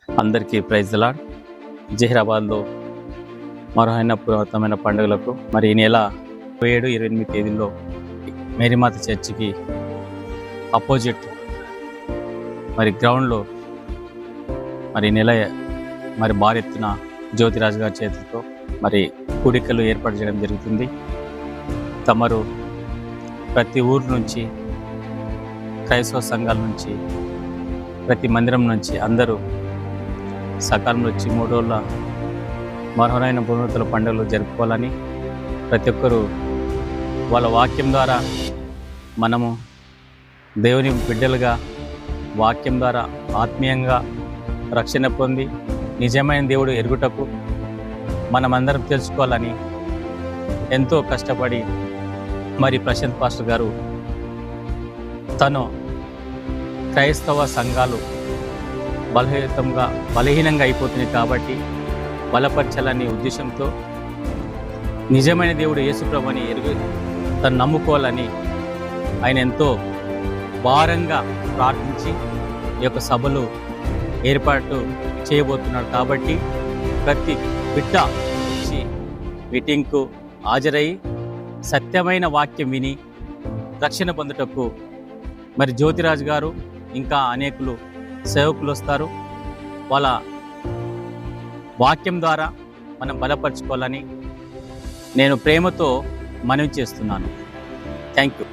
అందరికీ praise the lord. జహీరాబాద్లో మరోహైన పురాతనమైన పండుగలకు మరి ఈ నెల 27, 28 తేదీల్లో మేరీమాత చర్చికి అపోజిట్ మరి గ్రౌండ్లో మరి నెల మరి భారీ ఎత్తున జ్యోతిరాజు గారి చేతులతో మరి కూడికలు ఏర్పాటు చేయడం జరుగుతుంది. తమరు ప్రతి ఊరు నుంచి, క్రైస్తవ సంఘాల నుంచి, ప్రతి మందిరం నుంచి అందరూ సకాలంలో వచ్చి 3 రోజుల మనోహరమైన పునరుద్ధరణ పండుగలు జరుపుకోవాలని, ప్రతి ఒక్కరూ వాళ్ళ వాక్యం ద్వారా మనము దేవుని బిడ్డలుగా వాక్యం ద్వారా ఆత్మీయంగా రక్షణ పొంది నిజమైన దేవుడు ఎరుగుటకు మనమందరం తెలుసుకోవాలని ఎంతో కష్టపడి మరి ప్రశాంత్ పాస్టర్ గారు తను క్రైస్తవ సంఘాలు బలహీనంగా అయిపోతుంది కాబట్టి బలపరచాలనే ఉద్దేశంతో నిజమైన దేవుడు యేసుప్రభుని తను నమ్ముకోవాలని ఆయన ఎంతో భారంగా ప్రార్థించి ఈ యొక్క సభలు ఏర్పాటు చేయబోతున్నాడు. కాబట్టి ప్రతి బిడ్డ వచ్చి మీటింగ్కు హాజరై సత్యమైన వాక్యం విని రక్షణ పొందుటకు మరి జ్యోతిరాజు గారు ఇంకా అనేకులు సేవకులు వస్తారు. వాళ్ళ వాక్యం ద్వారా మనం బలపరచుకోవాలని నేను ప్రేమతో మనవి చేస్తున్నాను. Thank you.